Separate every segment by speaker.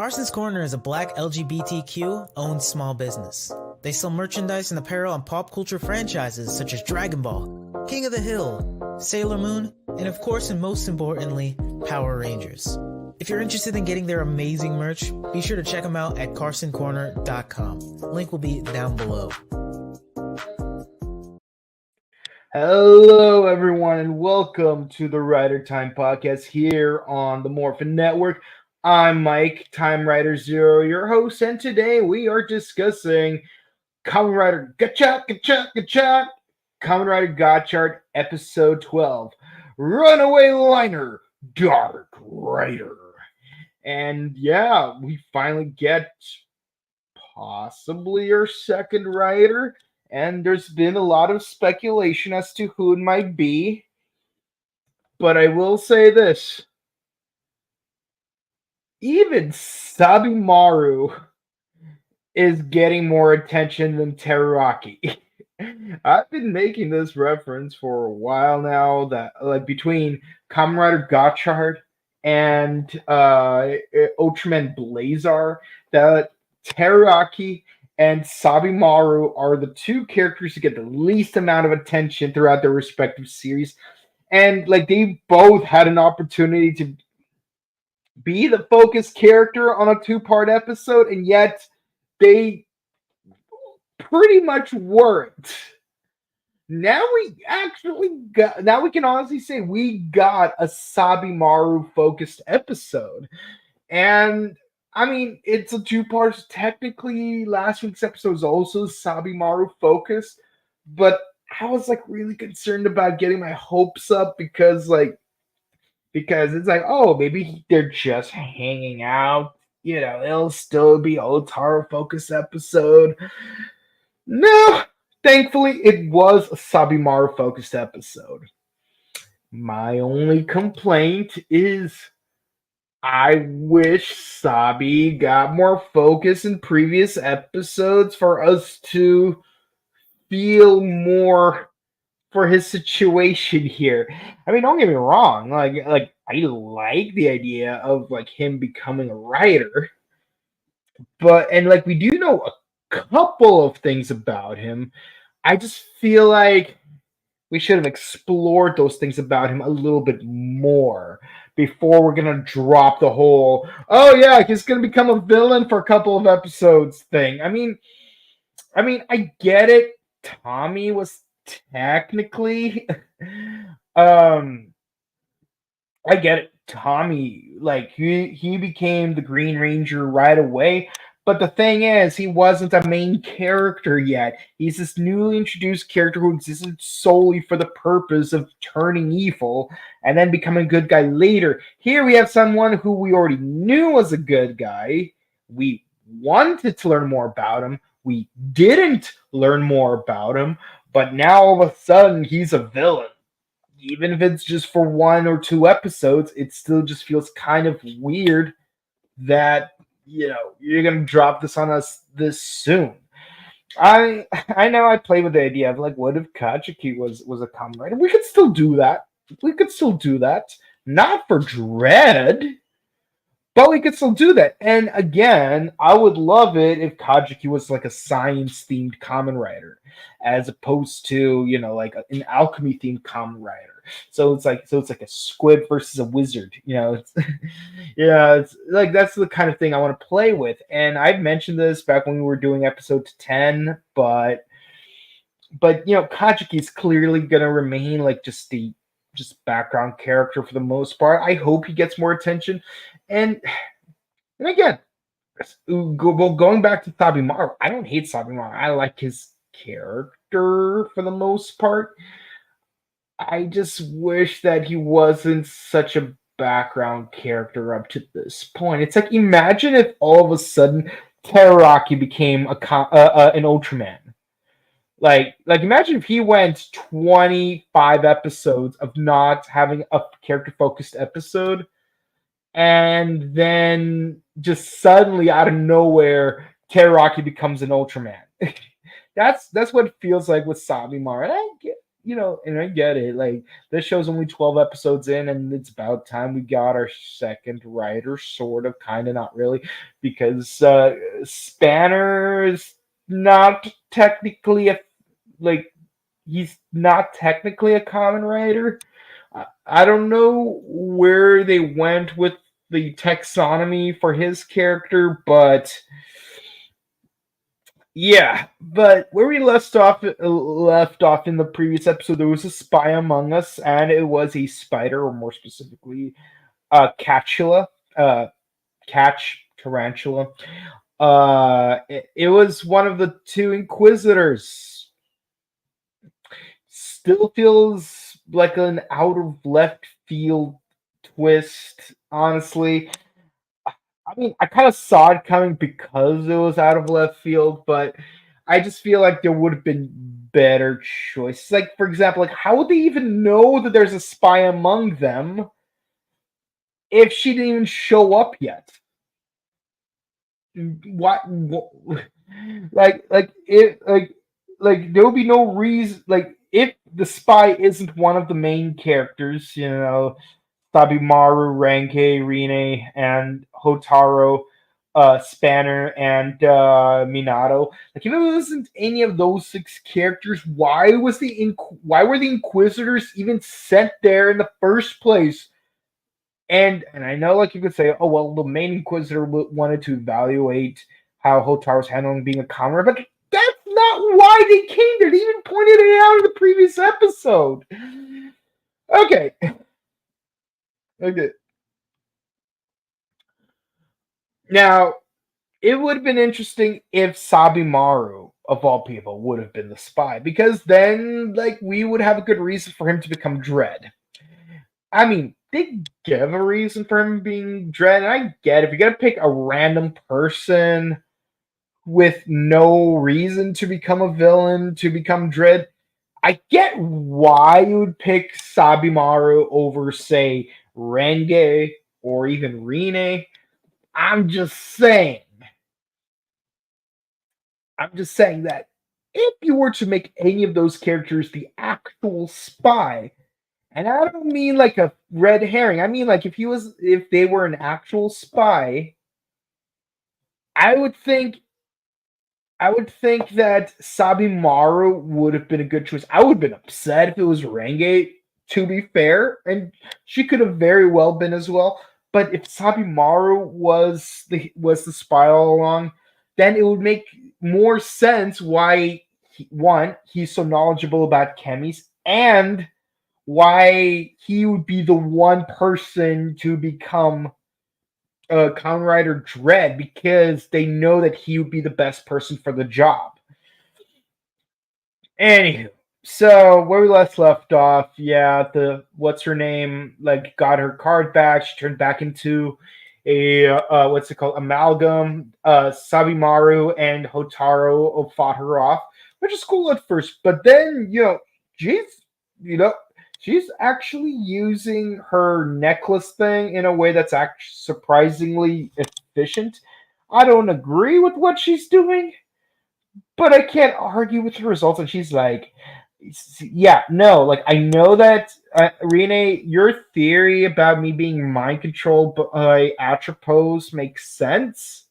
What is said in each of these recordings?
Speaker 1: Carson's Corner is a black LGBTQ-owned small business. They sell merchandise and apparel on pop culture franchises such as Dragon Ball, King of the Hill, Sailor Moon, and of course and most importantly, Power Rangers. If you're interested in getting their amazing merch, be sure to check them out at carsoncorner.com. Link will be down below.
Speaker 2: Hello, everyone, and welcome to the Rider Time Podcast here on the Morphin Network. I'm Mike, TimeRider Zero, your host, and today we are discussing Kamen Rider Gotchard, Kamen Rider Gotchard, Episode 12, Runaway Liner, Dark Rider. And yeah, we finally get possibly our second rider. And there's been a lot of speculation as to who it might be. But I will say this. Even Sabimaru is getting more attention than Teraraki. I've been making this reference for a while now that like between Kamen Rider Gotchard and Ultraman Blazar, that Teraraki and Sabimaru are the two characters who get the least amount of attention throughout their respective series. And like they both had an opportunity to be the focus character on a two-part episode, and yet they pretty much weren't. Now we can honestly say we got a Sabimaru focused episode. And I mean, it's a two-part. Technically, last week's episode was also Sabimaru focused, but I was like really concerned about getting my hopes up because it's like, oh, maybe they're just hanging out. You know, it'll still be Otaro focused episode. No, thankfully, it was a Sabimaru focused episode. My only complaint is I wish Sabi got more focus in previous episodes for us to feel more for his situation here. I mean, don't get me wrong. Like I like the idea of like him becoming a writer, and like we do know a couple of things about him. I just feel like we should have explored those things about him a little bit more before we're gonna drop the whole "oh yeah, he's gonna become a villain for a couple of episodes" thing. I mean, I get it. Tommy was technically, I get it. Tommy, like he became the Green Ranger right away. But the thing is, he wasn't a main character yet. He's this newly introduced character who existed solely for the purpose of turning evil and then becoming a good guy later. Here we have someone who we already knew was a good guy. We wanted to learn more about him. We didn't learn more about him. But now all of a sudden, he's a villain. Even if it's just for 1 or 2 episodes, it still just feels kind of weird that you're gonna drop this on us this soon. I know I play with the idea of like, what if Kazuki was a Kamen Rider? We could still do that. Not for Dread, but we could still do that. And again, I would love it if Kazuki was like a science-themed Kamen Rider, as opposed to like an alchemy-themed Kamen Rider. So it's like a squid versus a wizard. It's it's like that's the kind of thing I want to play with. And I've mentioned this back when we were doing episode 10, but Kazuki is clearly gonna remain like just background character for the most part. I hope he gets more attention. And again, going back to Sabimaru, I don't hate Sabimaru. I like his character for the most part. I just wish that he wasn't such a background character up to this point. It's like, imagine if all of a sudden Teraraki became an Ultraman. Like imagine if he went 25 episodes of not having a character-focused episode, and then just suddenly out of nowhere, Teraraki becomes an Ultraman. That's what it feels like with Sabimaru. And and I get it. Like, this show's only 12 episodes in, and it's about time we got our second writer, sort of, kind of, not really, because Spanner is not technically like, he's not technically a Kamen Rider. I don't know where they went with the taxonomy for his character, but yeah, but where we left off in the previous episode, there was a spy among us, and it was a spider, or more specifically, catchula, uh, catch tarantula. It was one of the two inquisitors. Still feels like an out of left field twist, honestly. I mean, I kind of saw it coming because it was out of left field, but I just feel like there would have been better choices. Like, for example, like, how would they even know that there's a spy among them if she didn't even show up yet? What like there would be no reason, like, if the spy isn't one of the main characters, Tabimaru, Ranke, Rine, and Hotaro, Spanner, and Minato. Like, if it wasn't any of those six characters, why were the Inquisitors even sent there in the first place? And I know, like, you could say, oh well, the main Inquisitor wanted to evaluate how Hotaro's handling being a commoner, but that's not why they came there. They even pointed it out in the previous episode. Okay. Okay. Now, it would have been interesting if Sabimaru, of all people, would have been the spy, because then, like, we would have a good reason for him to become Dread. I mean, they give a reason for him being Dread, and I get it. If you're gonna pick a random person with no reason to become a villain, to become Dread, I get why you would pick Sabimaru over, say, Renge or even Rine. I'm just saying. I'm just saying that if you were to make any of those characters the actual spy, and I don't mean like a red herring, I mean like if they were an actual spy, I would think that Sabimaru would have been a good choice. I would have been upset if it was Renge, to be fair, and she could have very well been as well. But if Sabimaru was the spy all along, then it would make more sense why he's so knowledgeable about chemis, and why he would be the one person to become Kamen Rider Dread, because they know that he would be the best person for the job. Anywho, so where we left off, yeah, the what's her name, like, got her card back. She turned back into a what's it called, amalgam. Sabimaru and Hotaro fought her off, which is cool at first, but then she's you know she's actually using her necklace thing in a way that's actually surprisingly efficient. I don't agree with what she's doing, but I can't argue with the results. And she's like, yeah, no, like, I know that, Rene, your theory about me being mind controlled by Atropos makes sense.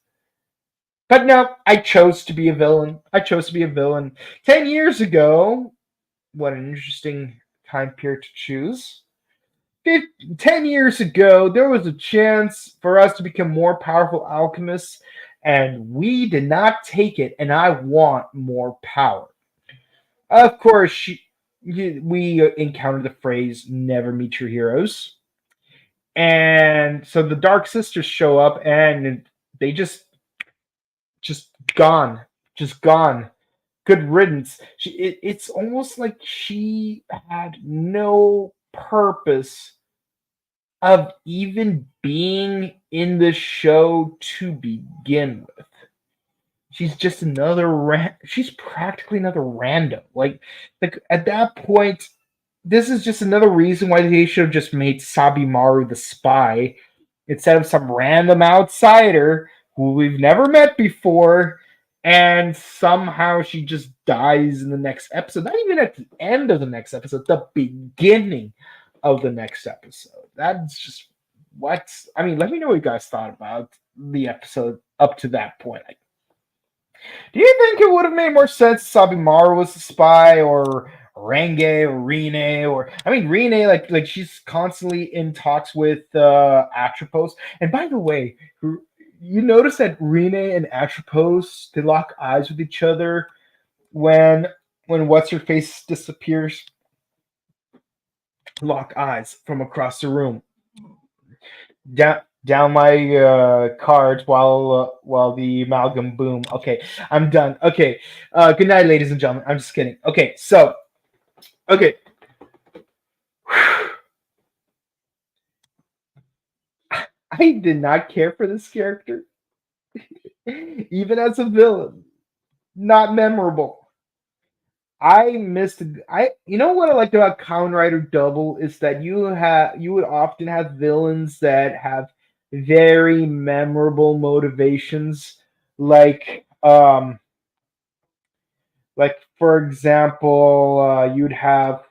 Speaker 2: But no, I chose to be a villain. 10 years ago, what an interesting time period to choose. 10 years ago, there was a chance for us to become more powerful alchemists, and we did not take it, and I want more power. Of course, we encountered the phrase "never meet your heroes," and so the Dark Sisters show up, and they just gone, just gone. Good riddance. It's almost like she had no purpose of even being in the show to begin with. She's just she's practically another random. Like at that point, this is just another reason why they should have just made Sabimaru the spy instead of some random outsider who we've never met before. and somehow she just dies in the next episode. Not even at the end of the next episode, the beginning of the next episode. That's just what's. I mean, let me know what you guys thought about the episode up to that point. Like, do you think it would have made more sense if Sabimaru was the spy, or Renge, or Rine, or I mean Rine, like she's constantly in talks with Atropos. And by the way, you notice that Rine and Atropos, they lock eyes with each other when what's her face disappears. Lock eyes from across the room. Down my cards while the amalgam boom. Okay, I'm done. Okay, good night, ladies and gentlemen. I'm just kidding. Okay, so okay. I did not care for this character, even as a villain. Not memorable. I missed. You know what I liked about Kamen Rider Double is that you would often have villains that have very memorable motivations, like for example, you'd have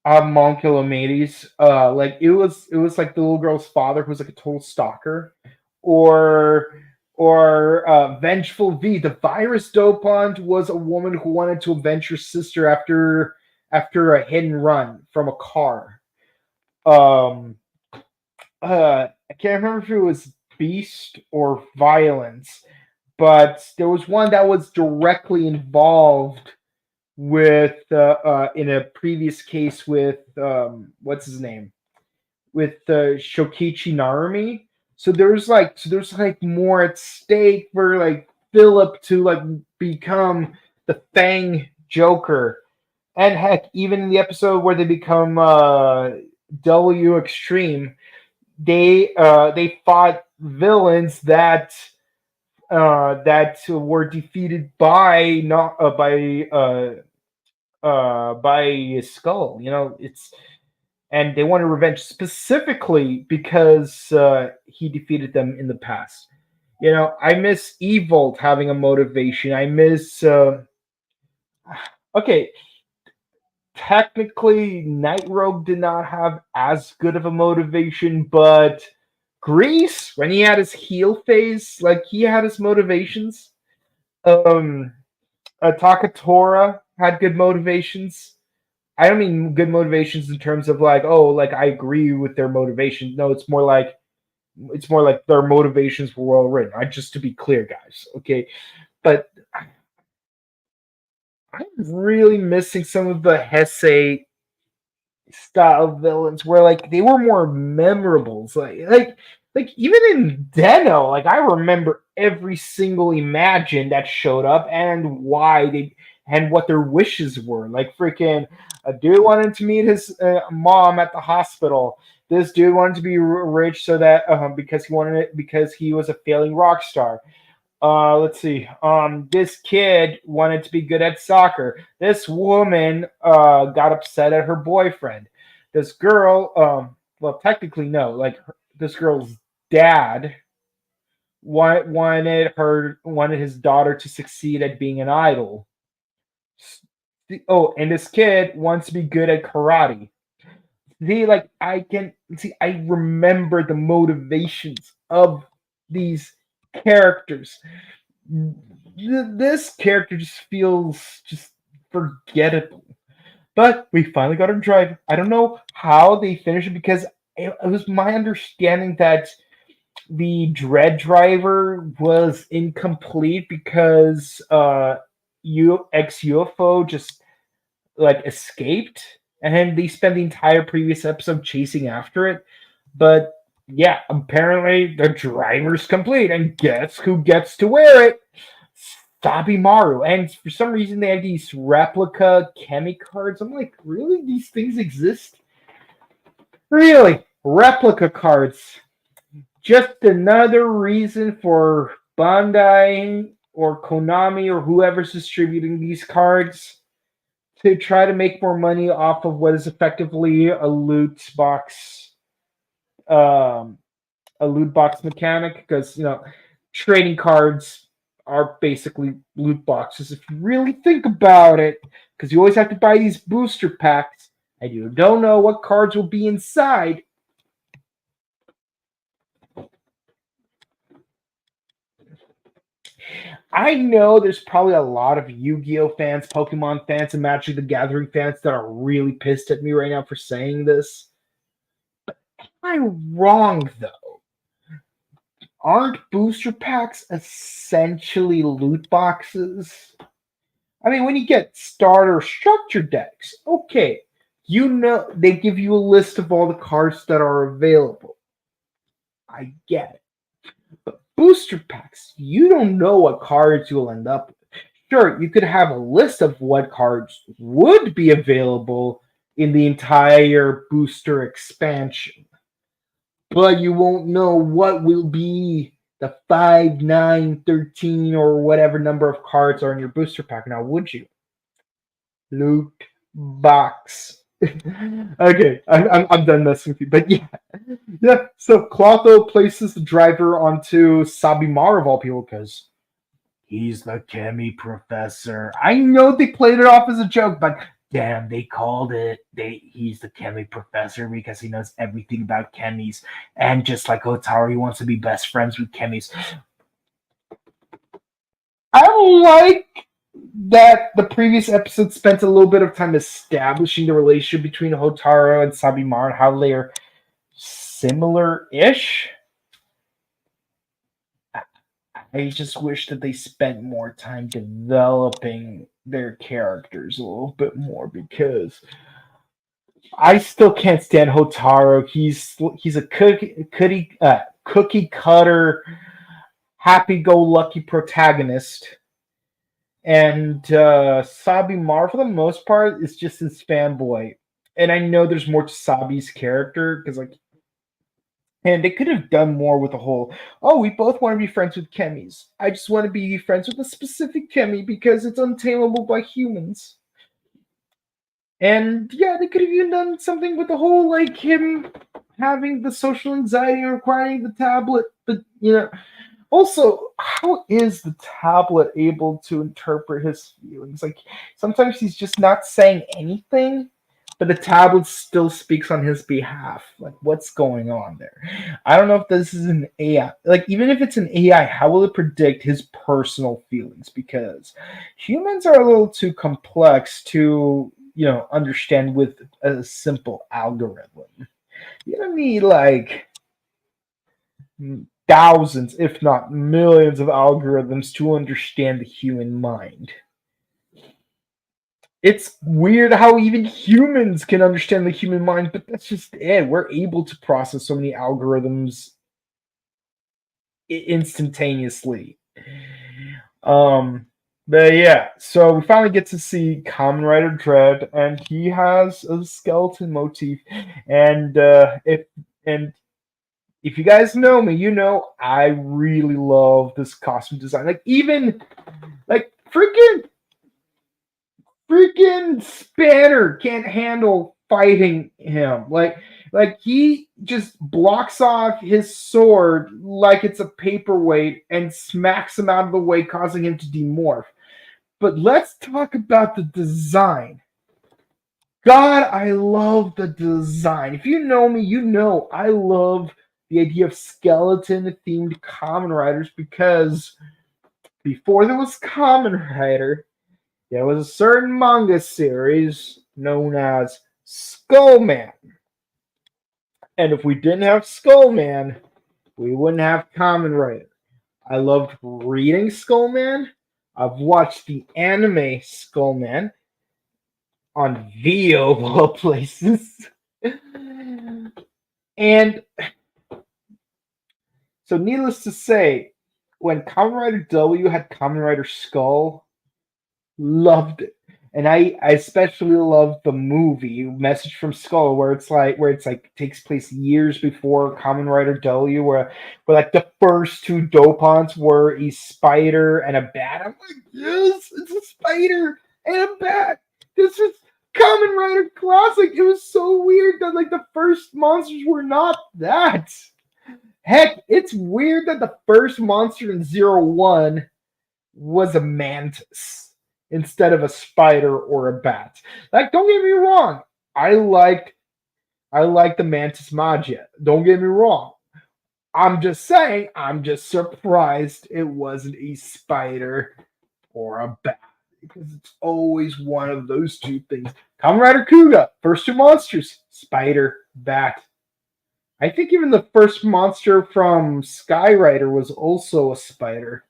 Speaker 2: Monkilomedes. Like it was like the little girl's father who was like a total stalker, or Vengeful V. The virus dopant was a woman who wanted to avenge her sister after a hit and run from a car. Um, I can't remember if it was Beast or Violence, but there was one that was directly involved with in a previous case with what's his name, with Shokichi Narumi. So there's like more at stake for like Philip to like become the Fang Joker. And heck, even in the episode where they become W Extreme, they fought villains that were defeated by not by Skull. You know, it's and they wanted revenge specifically because he defeated them in the past. You know, I miss Evolt having a motivation. I miss. Okay, technically, Night Rogue did not have as good of a motivation, but Grease, when he had his heel phase, like he had his motivations. Um, Takatora had good motivations. I don't mean good motivations in terms of like, oh, like I agree with their motivation. No, it's more like their motivations were well written. Just to be clear, guys. Okay, but I'm really missing some of the Heisei style villains where like they were more memorable. It's like even in Deno, like I remember every single Imagine that showed up and why they and what their wishes were. Like freaking a dude wanted to meet his mom at the hospital. This dude wanted to be rich so that because he wanted it because he was a failing rock star. Let's see. This kid wanted to be good at soccer. This woman got upset at her boyfriend. This girl, well, technically no. Like this girl's dad wanted his daughter to succeed at being an idol. Oh, and this kid wants to be good at karate. See, like I can see, I remember the motivations of these characters. This character just feels just forgettable. But we finally got him drive. I don't know how they finished it because it was my understanding that the Dread Driver was incomplete because ex UFO just like escaped, and then they spent the entire previous episode chasing after it. But yeah, apparently the driver's complete, and guess who gets to wear it? Sabimaru. And for some reason they have these replica Kemi cards. I'm like, really? These things exist? Really? Replica cards. Just another reason for Bandai or Konami or whoever's distributing these cards to try to make more money off of what is effectively um, a loot box mechanic, because trading cards are basically loot boxes if you really think about it, because you always have to buy these booster packs, and you don't know what cards will be inside. I know there's probably a lot of Yu-Gi-Oh fans, Pokemon fans, and Magic the Gathering fans that are really pissed at me right now for saying this. But am I wrong, though? Aren't booster packs essentially loot boxes? I mean, when you get starter structure decks, okay, you know they give you a list of all the cards that are available. I get it. But booster packs, you don't know what cards you'll end up with. Sure, you could have a list of what cards would be available in the entire booster expansion, but you won't know what will be the 5, 9, 13, or whatever number of cards are in your booster pack. Now, would you? Loot box. Okay, I'm done messing with you, but yeah. So Clotho places the driver onto Sabimar of all people because he's the chemi professor. I know they played it off as a joke, but damn, they called it. He's the chemi professor because he knows everything about chemis, and just like Otaru, he wants to be best friends with chemis. I like that the previous episode spent a little bit of time establishing the relationship between Hotaru and Sabimar and how they are similar-ish. I just wish that they spent more time developing their characters a little bit more because I still can't stand Hotaru. He's a cookie cutter, happy-go-lucky protagonist. And Sabimar, for the most part, is just his fanboy. And I know there's more to Sabi's character, because, and they could have done more with the whole, oh, we both want to be friends with chemis. I just want to be friends with a specific chemi because it's untamable by humans. And, yeah, they could have even done something with the whole, him having the social anxiety and requiring the tablet. But, also, how is the tablet able to interpret his feelings? Sometimes he's just not saying anything, but the tablet still speaks on his behalf. What's going on there? I don't know if this is an AI. Even if it's an AI, how will it predict his personal feelings? Because humans are a little too complex to, understand with a simple algorithm. You need, thousands, if not millions, of algorithms to understand the human mind. It's weird how even humans can understand the human mind, but that's just it. We're able to process so many algorithms instantaneously. But yeah, so we finally get to see Kamen Rider Dread, and he has a skeleton motif, and if you guys know me, you know I really love this costume design. Freaking Spanner can't handle fighting him. He just blocks off his sword like it's a paperweight and smacks him out of the way, causing him to demorph. But let's talk about the design. God, I love the design. If you know me, you know I love the idea of skeleton-themed Kamen Riders because before there was Kamen Rider, there was a certain manga series known as Skullman. And if we didn't have Skullman, we wouldn't have Kamen Rider. I loved reading Skullman. I've watched the anime Skullman on Vio of all places. And so needless to say, when Kamen Rider W had Kamen Rider Skull, loved it. And I especially loved the movie Message from Skull, where it's takes place years before Kamen Rider W, where the first two Dopants were a spider and a bat. I'm like, yes, it's a spider and a bat. This is Kamen Rider Classic. It was so weird that the first monsters were not that. Heck, it's weird that the first monster in 01 was a mantis instead of a spider or a bat. Like, don't get me wrong, I liked the mantis Magia. Don't get me wrong. I'm just saying, I'm just surprised it wasn't a spider or a bat. Because it's always one of those two things. Kamen Rider Kuga, first two monsters, spider, bat. I think even the first monster from Sky Rider was also a spider.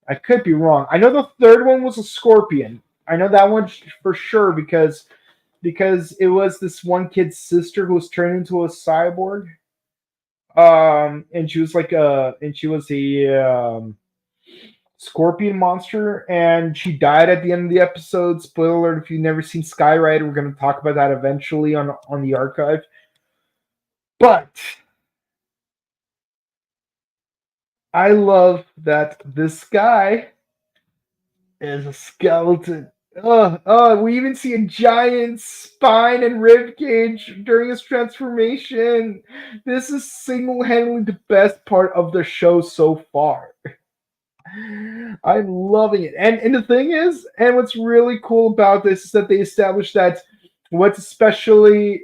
Speaker 2: I could be wrong. I know the third one was a scorpion. I know that one for sure because it was this one kid's sister who was turned into a cyborg. And she was a scorpion monster, and she died at the end of the episode. Spoiler alert: if you've never seen Sky Rider, we're going to talk about that eventually on the archive. But I love that this guy is a skeleton. We even see a giant spine and rib cage during his transformation. This is single-handedly the best part of the show so far. I'm loving it. And the thing is, and what's really cool about this is that they established that what's especially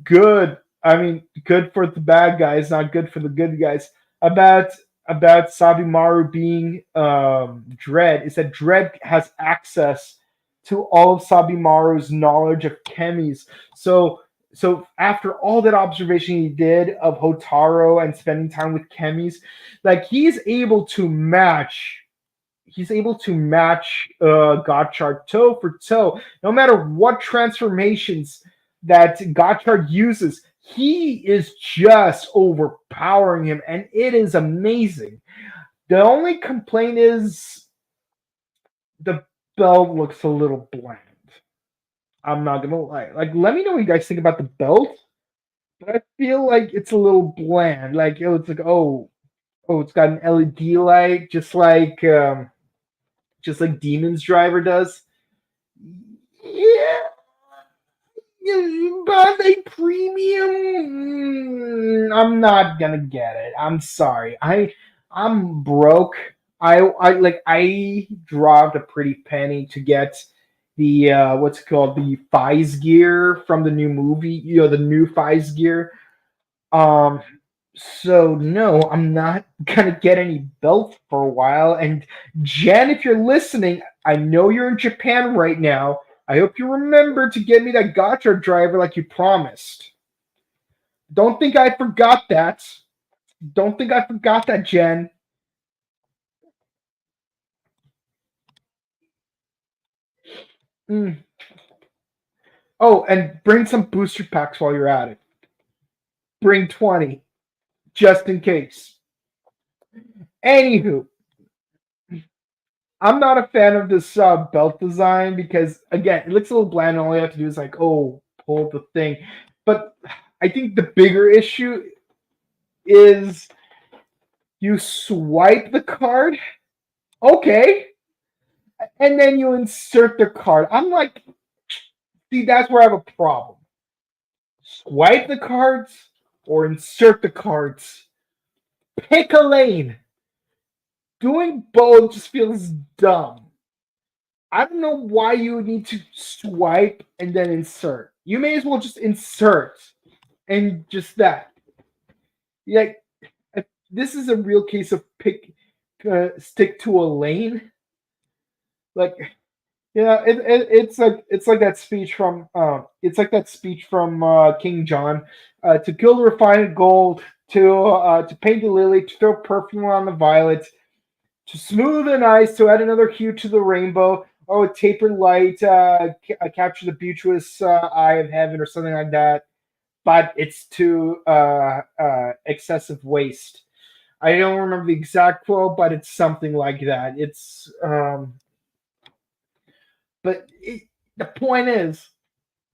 Speaker 2: good, I mean, good for the bad guys, not good for the good guys, about Sabimaru being Dread is that Dread has access to all of Sabimaru's knowledge of chemis. So after all that observation he did of Hotaro and spending time with chemis, like he's able to match Gotchard toe for toe. No matter what transformations that Gotchard uses, he is just overpowering him, and it is amazing. The only complaint is the belt looks a little bland. I'm not gonna lie. Like, let me know what you guys think about the belt. But I feel like it's a little bland. Like, it's like, it's got an LED light, just like Demon's Driver does. Yeah, but a premium. I'm not gonna get it. I'm sorry. I'm broke. I dropped a pretty penny to get the what's it called, the Fies gear from the new movie. The new Fies gear. Um, so no, I'm not gonna get any belt for a while. And Jen, if you're listening, I know you're in Japan right now. I hope you remember to get me that Gotchard driver like you promised. Don't think I forgot that. Don't think I forgot that, Jen. Mm. Oh, and bring some booster packs while you're at it. Bring 20, just in case. Anywho, I'm not a fan of this belt design because, again, it looks a little bland. All you have to do is pull the thing. But I think the bigger issue is you swipe the card, okay, and then you insert the card. I'm like, see, that's where I have a problem. Swipe the cards or insert the cards. Pick a lane. Doing both just feels dumb. I don't know why you would need to swipe and then insert. You may as well just insert and just that. Like, this is a real case of stick to a lane. Like, yeah, it's like that speech from King John, to kill the refined gold, to paint the lily, to throw perfume on the violet, to smooth an ice, to add another hue to the rainbow. Oh, a tapered light, capture the beauteous eye of heaven, or something like that. But it's to excessive waste. I don't remember the exact quote, but it's something like that. It's but the point is,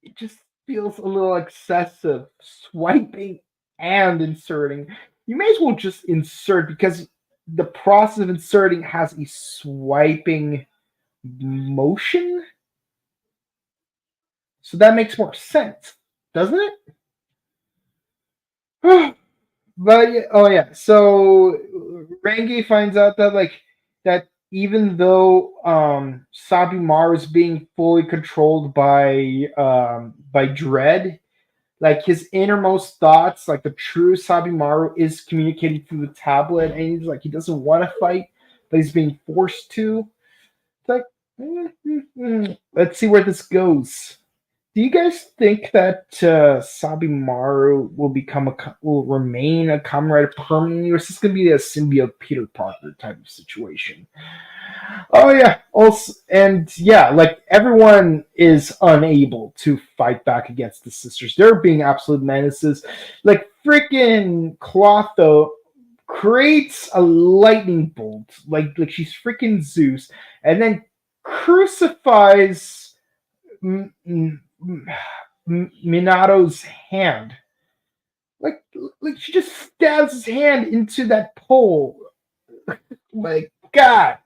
Speaker 2: it just feels a little excessive swiping and inserting. You may as well just insert, because the process of inserting has a swiping motion. So that makes more sense, doesn't it? But oh yeah, so Rangi finds out that even though Sabimaru is being fully controlled by Dread, like his innermost thoughts, like the true Sabimaru is communicating through the tablet, and he's like he doesn't want to fight, but he's being forced to. It's like, let's see where this goes. Do you guys think that Sabimaru will remain a Kamen Rider permanently, or is this going to be a symbiote Peter Parker type of situation? Oh yeah, also and yeah, like everyone is unable to fight back against the sisters. They're being absolute menaces. Like freaking Clotho creates a lightning bolt, like she's freaking Zeus, and then crucifies Minato's hand. Like, like she just stabs his hand into that pole. My God,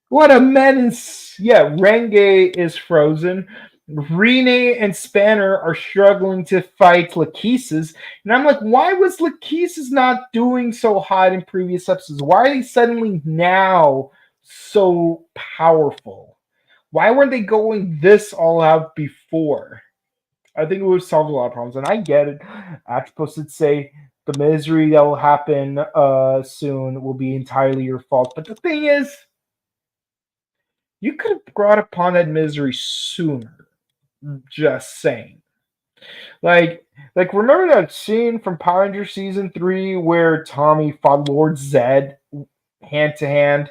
Speaker 2: what a menace! Yeah, Renge is frozen. Rene and Spanner are struggling to fight Lachesis. And I'm like, why was Lachesis not doing so hot in previous episodes? Why are they suddenly now so powerful? Why weren't they going this all out before? I think it would have solved a lot of problems. And I get it. Octopus would say the misery that will happen soon will be entirely your fault. But the thing is, you could have brought upon that misery sooner. Just saying. Like remember that scene from Power Rangers season 3 where Tommy fought Lord Zed hand to hand,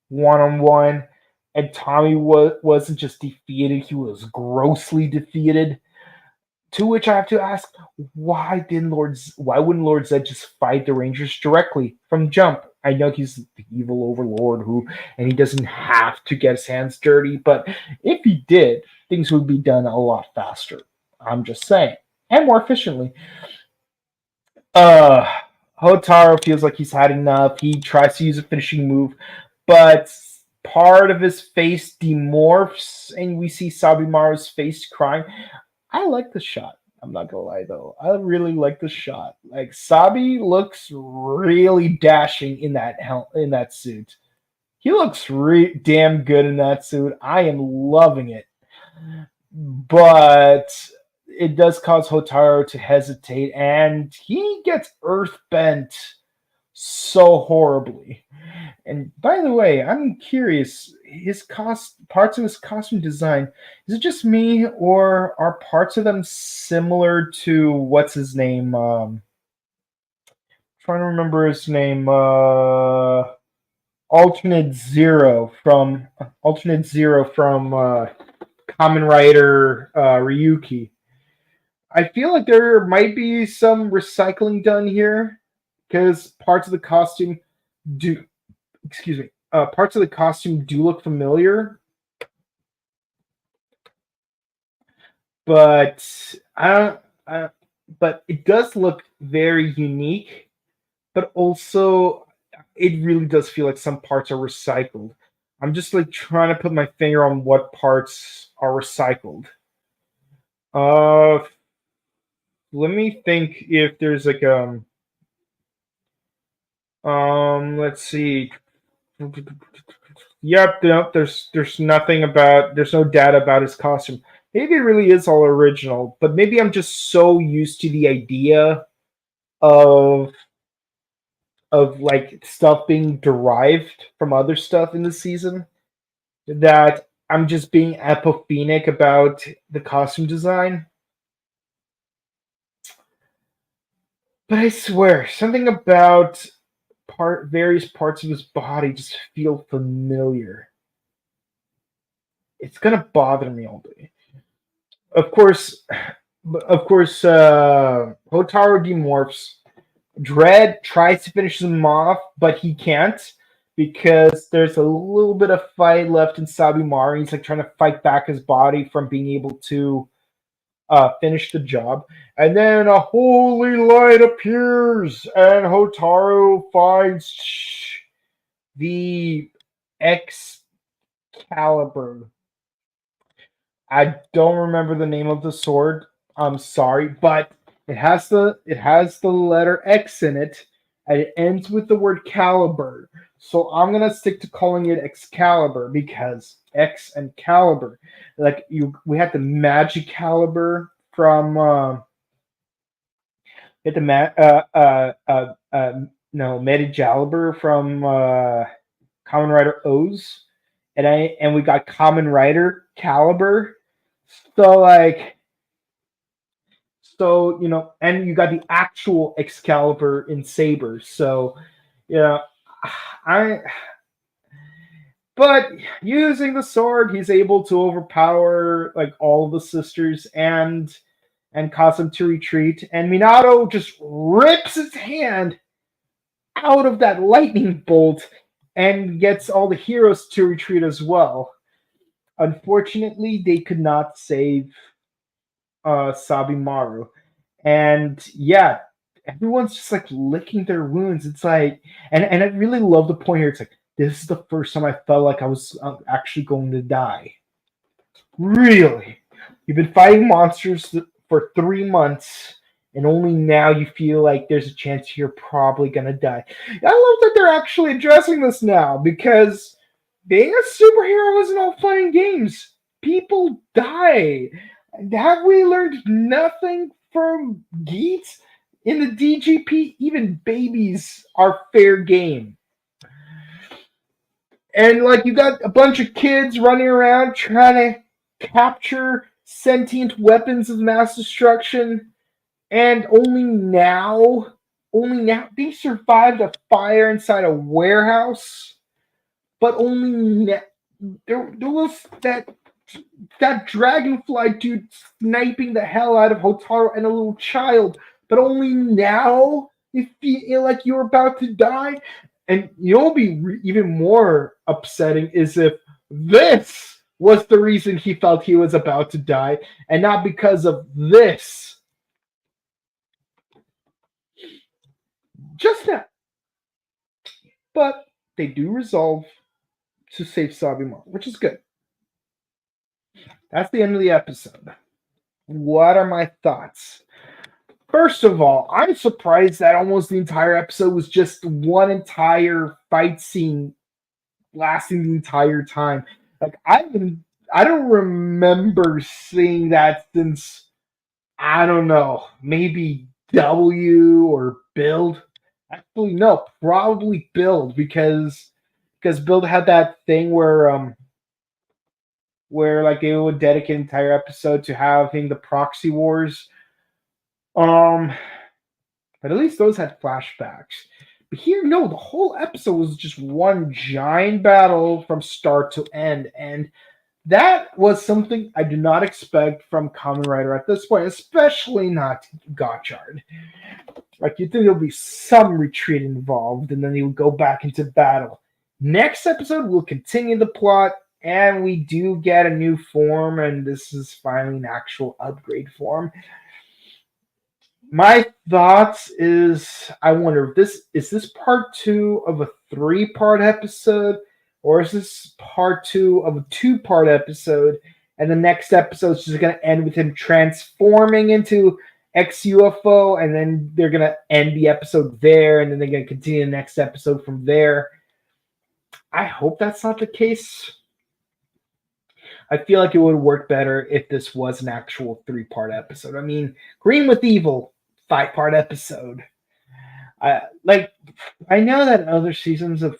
Speaker 2: one on one, and Tommy wasn't just defeated; he was grossly defeated. To which I have to ask, why wouldn't Lord Zed just fight the Rangers directly from jump? I know he's the evil overlord and he doesn't have to get his hands dirty, but if he did, things would be done a lot faster. I'm just saying. And more efficiently. Uh Hotaro feels like he's had enough. He tries to use a finishing move, but part of his face demorphs and we see Sabimaru's face crying. I like the shot. I'm not gonna lie though. I really like the shot. Like Sabi looks really dashing in that suit. He looks damn good in that suit. I am loving it. But it does cause Hotaro to hesitate, and he gets earthbent so horribly. And by the way, I'm curious, parts of his costume design, is it just me or are parts of them similar to what's his name? Trying to remember his name. Alternate Zero from Kamen Rider Ryuki. I feel like there might be some recycling done here because parts of the costume do excuse me, parts of the costume do look familiar, but but it does look very unique. But also, it really does feel like some parts are recycled. I'm just like trying to put my finger on what parts are recycled. Uh, Let me think if there's like let's see. Yep, no, there's no data about his costume. Maybe it really is all original, but maybe I'm just so used to the idea of like stuff being derived from other stuff in the season that I'm just being apophenic about the costume design. But I swear, something about various parts of his body just feel familiar. It's gonna bother me all day. Of course, Hotaro demorphs. Dread tries to finish him off, but he can't because there's a little bit of fight left in Sabimaru. He's like trying to fight back his body from being able to finish the job. And then a holy light appears, and Hotaro finds the Excalibur. I don't remember the name of the sword. I'm sorry, but it has the letter X in it, and it ends with the word caliber. So I'm gonna stick to calling it Excalibur because X and Caliber, like we had the Magic Caliber from we had the no Medicaliber from Kamen Rider O's, and we got Kamen Rider Caliber. So like and you got the actual Excalibur in Saber. So yeah, I. But using the sword, he's able to overpower like all the sisters and cause them to retreat. And Minato just rips his hand out of that lightning bolt and gets all the heroes to retreat as well. Unfortunately, they could not save Sabimaru. And yeah, everyone's just like licking their wounds. It's like, and I really love the point here. It's like, this is the first time I felt like I was actually going to die. Really? You've been fighting monsters for 3 months, and only now you feel like there's a chance you're probably going to die. I love that they're actually addressing this now, because being a superhero isn't all fun and games. People die. Have we learned nothing from Geats? In the DGP, even babies are fair game. And like you got a bunch of kids running around trying to capture sentient weapons of mass destruction, and only now they survived a fire inside a warehouse, but only now there was that dragonfly dude sniping the hell out of Hotaru and a little child, but only now you feel like you're about to die. And you'll be even more upsetting is if this was the reason he felt he was about to die, and not because of this. Just that. But they do resolve to save Sabimon, which is good. That's the end of the episode. What are my thoughts? First of all, I'm surprised that almost the entire episode was just one entire fight scene lasting the entire time. Like I don't remember seeing that since, I don't know, maybe W or Build. Actually, no, probably Build, because Build had that thing where like they would dedicate an entire episode to having the proxy wars. Um, but at least those had flashbacks. But here, no, the whole episode was just one giant battle from start to end, and that was something I did not expect from Kamen Rider at this point, especially not Gotchard. Like, you'd think there'll be some retreat involved, and then he would go back into battle. Next episode, we'll continue the plot, and we do get a new form, and this is finally an actual upgrade form. My thoughts is, I wonder, is this part 2 of a 3-part episode, or is this part 2 of a 2-part episode, and the next episode is just going to end with him transforming into ex-UFO, and then they're going to end the episode there, and then they're going to continue the next episode from there. I hope that's not the case. I feel like it would work better if this was an actual 3-part episode. I mean, Green with Evil, 5-part episode. I know that other seasons of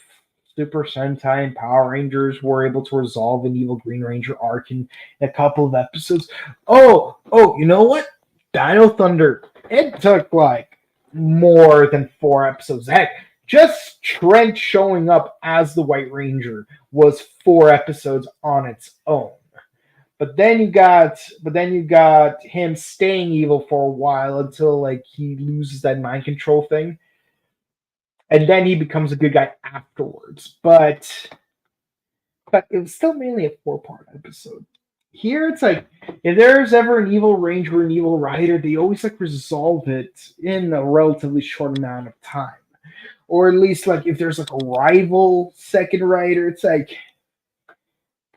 Speaker 2: Super Sentai and Power Rangers were able to resolve an Evil Green Ranger arc in a couple of episodes. Oh, you know what? Dino Thunder. It took like more than 4 episodes. Heck, just Trent showing up as the White Ranger was 4 episodes on its own. But then you got him staying evil for a while until like he loses that mind control thing, and then he becomes a good guy afterwards. But it was still mainly a 4-part episode. Here it's like, if there's ever an evil ranger or an evil rider, they always like resolve it in a relatively short amount of time, or at least like if there's like a rival second rider, it's like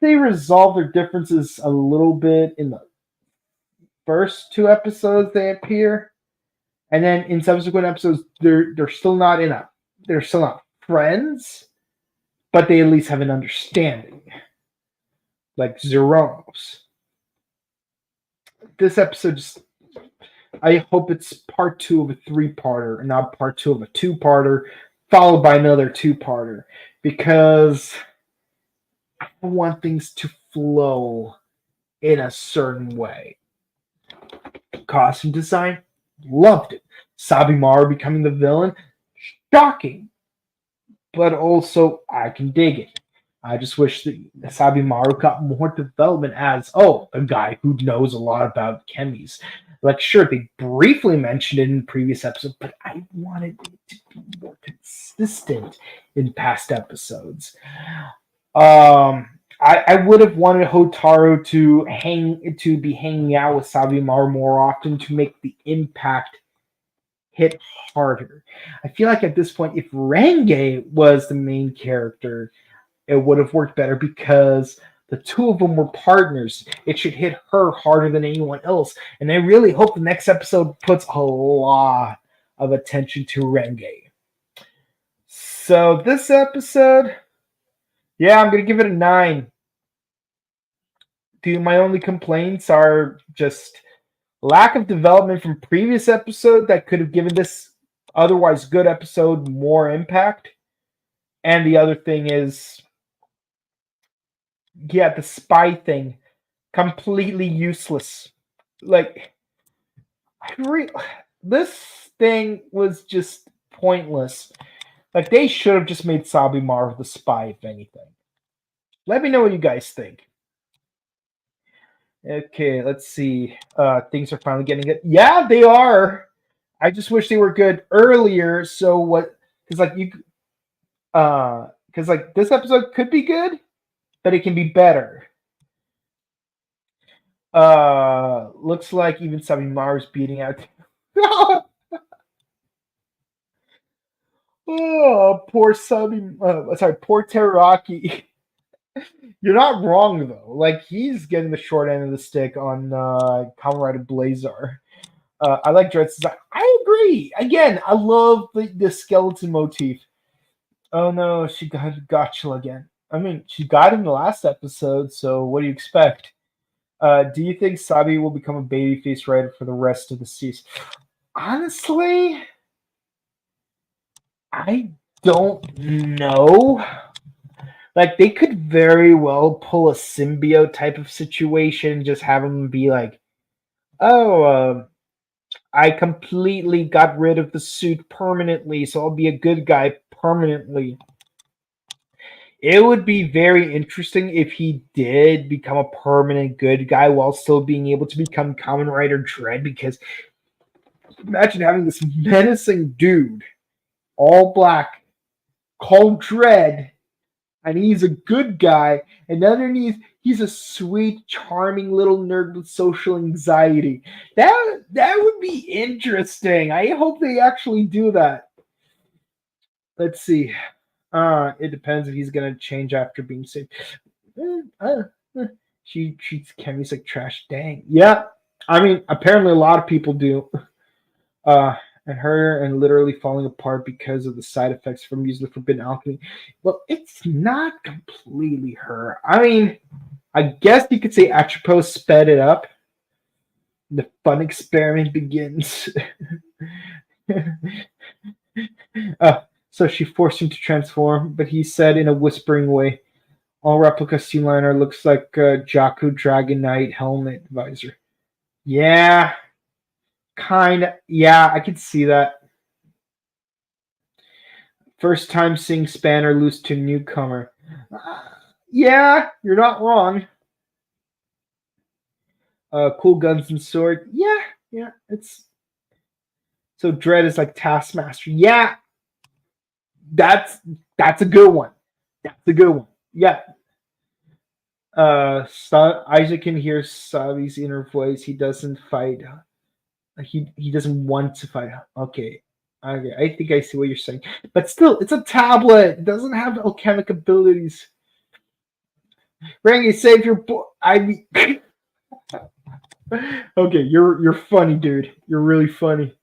Speaker 2: they resolve their differences a little bit in the first 2 episodes they appear, and then in subsequent episodes they're still not friends, but they at least have an understanding, like Zeronos. This episode, I hope it's part 2 of a 3-parter, and not part 2 of a 2-parter, followed by another 2-parter, because I want things to flow in a certain way. Costume design, loved it. Sabimaru becoming the villain, shocking. But also, I can dig it. I just wish that Sabimaru got more development as, a guy who knows a lot about chemis. Like, sure, they briefly mentioned it in previous episodes, but I wanted it to be more consistent in past episodes. I would have wanted Hotaru to be hanging out with Sabimaru more often to make the impact hit harder. I feel like at this point, if Renge was the main character, it would have worked better because the two of them were partners. It should hit her harder than anyone else. And I really hope the next episode puts a lot of attention to Renge. So this episode, yeah, I'm going to give it a 9. My only complaints are just lack of development from previous episode that could have given this otherwise good episode more impact. And the other thing is, the spy thing, completely useless. Like, this thing was just pointless. Like, they should have just made Sabimaru the spy, if anything. Let me know what you guys think. Okay, let's see. Things are finally getting good. Yeah, they are. I just wish they were good earlier. So what? Because this episode could be good, but it can be better. Looks like even Sabimaru's beating out. Poor poor Teraraki. You're not wrong though. Like, he's getting the short end of the stick on Kamen Rider Blazar. I like Dread's design. I agree. Again, I love the skeleton motif. Oh no, she got Gotchard again. I mean, she got him the last episode, so what do you expect? Do you think Sabi will become a babyface writer for the rest of the season? Honestly, I don't know. Like, they could very well pull a symbiote type of situation, just have him be like, I completely got rid of the suit permanently, so I'll be a good guy permanently. It would be very interesting if he did become a permanent good guy while still being able to become Kamen Rider Dread, because imagine having this menacing dude, all black, called Dread, and he's a good guy, and underneath, he's a sweet, charming little nerd with social anxiety. That would be interesting. I hope they actually do that. Let's see. It depends if he's gonna change after being saved. She treats chemis like trash. Dang. Yeah. I mean, apparently a lot of people do. And her and literally falling apart because of the side effects from using the forbidden alchemy. Well, it's not completely her. I mean, I guess you could say Atropos sped it up. The fun experiment begins. So she forced him to transform, but he said in a whispering way, all replica Sealiner looks like Jakku Dragon Knight helmet visor. Yeah. Kinda. Yeah, I could see that. First time seeing Spanner lose to newcomer. Yeah, you're not wrong. Cool guns and sword. Yeah, it's... So Dread is like Taskmaster. Yeah, that's a good one. That's a good one. Yeah. Isaac can hear Sabi's inner voice. He doesn't fight. He doesn't want to fight. Okay, I think I see what you're saying. But still, it's a tablet. It doesn't have alchemic abilities. Rangi, save your boy. I mean, okay, you're funny, dude. You're really funny.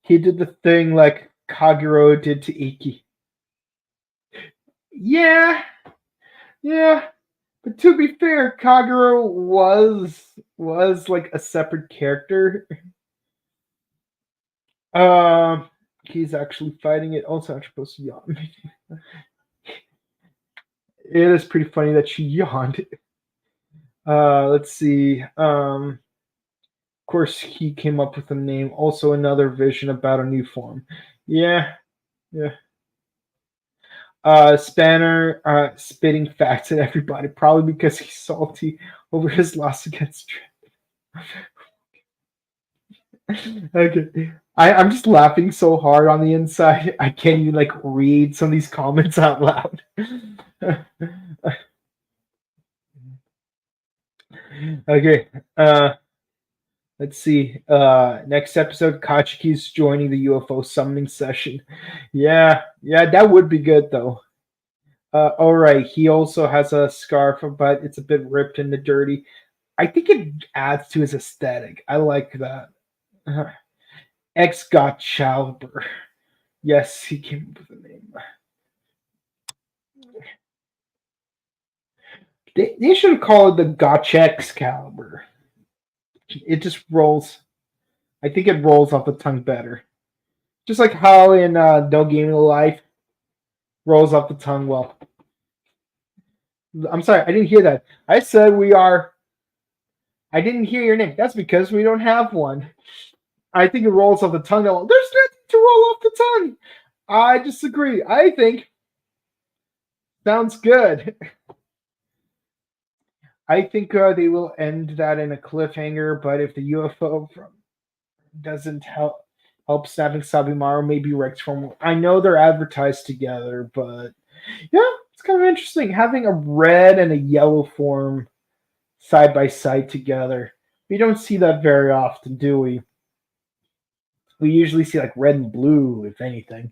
Speaker 2: He did the thing like Kagero did to Iki. Yeah, yeah. But to be fair, Kagero was like a separate character. Um, he's actually fighting it. Also, I'm supposed to yawn. It is pretty funny that she yawned. Let's see. Of course, he came up with a name. Also, another vision about a new form. Yeah, yeah. Spanner spitting facts at everybody, probably because he's salty over his loss against Okay. I'm just laughing so hard on the inside. I can't even like read some of these comments out loud. Okay. Let's see. Next episode, Kachiki's joining the UFO summoning session. Yeah, that would be good though. All right. He also has a scarf, but it's a bit ripped and dirty. I think it adds to his aesthetic. I like that. Ex Gotchard. Yes, he came up with a name. They should call it the Gotch caliber. It just rolls. I think it rolls off the tongue better. Just like how in No Game No Life rolls off the tongue well. I'm sorry, I didn't hear that. I said we are. I didn't hear your name. That's because we don't have one. I think it rolls off the tongue. There's nothing to roll off the tongue. I disagree. I think sounds good. I think they will end that in a cliffhanger. But if the UFO doesn't help snapping Sabimaru, maybe Rex from. I know they're advertised together, but yeah, it's kind of interesting having a red and a yellow form side by side together. We don't see that very often, do we? We usually see like red and blue, if anything.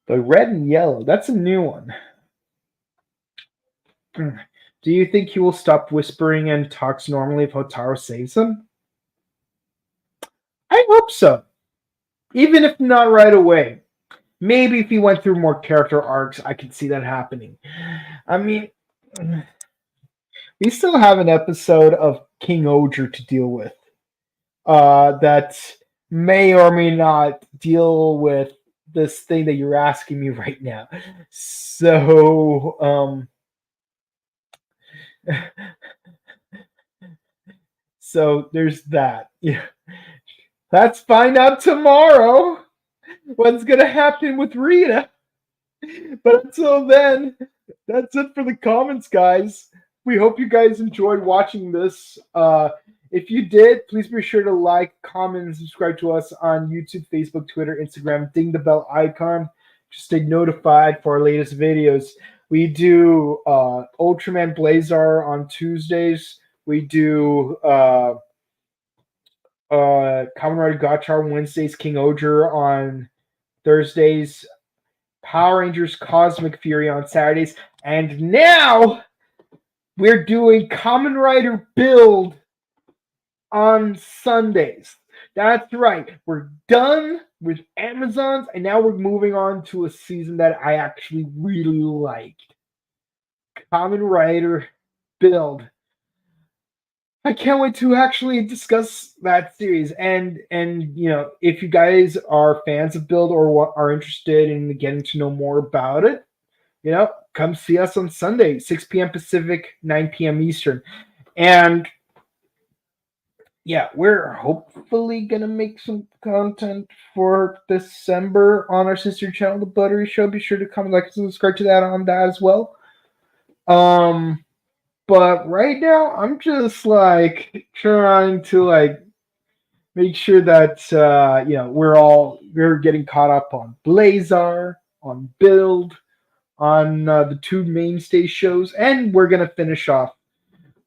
Speaker 2: But red and yellow, that's a new one. Do you think he will stop whispering and talks normally if Hotaru saves him? I hope so. Even if not right away. Maybe if he went through more character arcs, I could see that happening. I mean, we still have an episode of King Oger to deal with. That may or may not deal with this thing that you're asking me right now. So, so there's that. Yeah, let's find out tomorrow what's gonna happen with Rita. But until then, that's it for the comments, guys. We hope you guys enjoyed watching this. If you did, please be sure to like, comment, and subscribe to us on YouTube, Facebook, Twitter, Instagram. Ding the bell icon to stay notified for our latest videos. We do Ultraman Blazar on Tuesdays. We do Kamen Rider Gotchard Wednesdays, King Oger on Thursdays, Power Rangers Cosmic Fury on Saturdays, and now we're doing Kamen Rider Build on Sundays. That's right. We're done with Amazons, and now we're moving on to a season that I actually really liked. Kamen Rider Build. I can't wait to actually discuss that series. And you know, if you guys are fans of Build or are interested in getting to know more about it, you know, come see us on Sunday, 6 p.m. Pacific, 9 p.m. Eastern. And yeah, we're hopefully gonna make some content for December on our sister channel, The Buttery Show. Be sure to comment, like, and subscribe to that on that as well. But right now I'm just like trying to like make sure that you know we're getting caught up on Blazar, on Build, on the two mainstay shows, and we're gonna finish off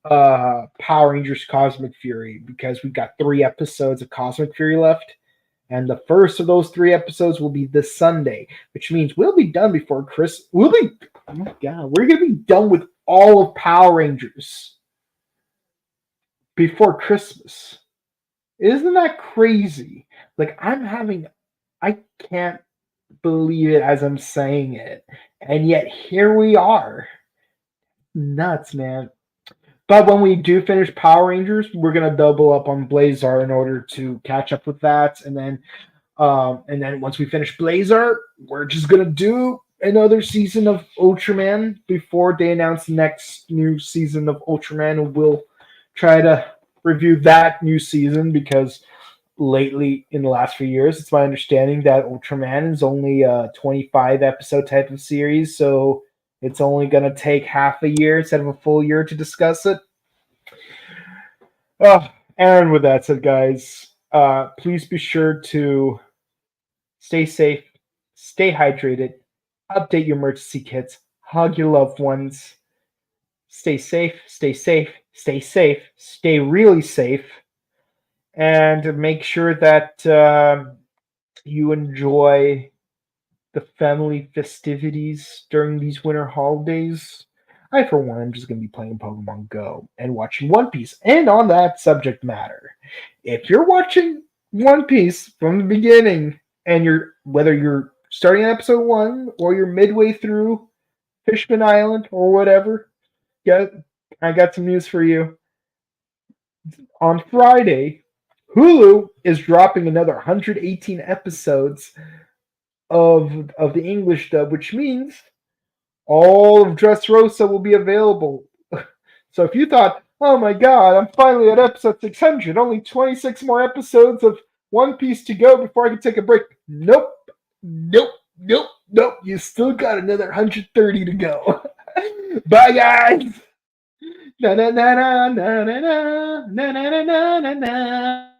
Speaker 2: Power Rangers Cosmic Fury because we've got 3 episodes of Cosmic Fury left. And the first of those 3 episodes will be this Sunday, which means we'll be done before Chris. Oh my god, we're gonna be done with all of Power Rangers before Christmas. Isn't that crazy? Like I can't believe it as I'm saying it. And yet here we are. Nuts, man. But when we do finish Power Rangers, we're gonna double up on Blazar in order to catch up with that, and then once we finish Blazar, we're just gonna do another season of Ultraman before they announce the next new season of Ultraman, and we'll try to review that new season because lately in the last few years, it's my understanding that Ultraman is only a 25 episode type of series, so it's only going to take half a year instead of a full year to discuss it. And with that said, guys, please be sure to stay safe, stay hydrated, update your emergency kits, hug your loved ones, stay safe, stay safe, stay safe, stay really safe, and make sure that you enjoy the family festivities during these winter holidays. I, for one, am just going to be playing Pokemon Go and watching One Piece. And on that subject matter, if you're watching One Piece from the beginning, and whether you're starting at episode 1 or you're midway through Fishman Island or whatever, I got some news for you. On Friday, Hulu is dropping another 118 episodes of the English dub, which means all of Dressrosa will be available. So if you thought, oh my god, I'm finally at episode 600, only 26 more episodes of One Piece to go before I can take a break. Nope. You still got another 130 to go. Bye, guys. Na na na na na na na na na na na.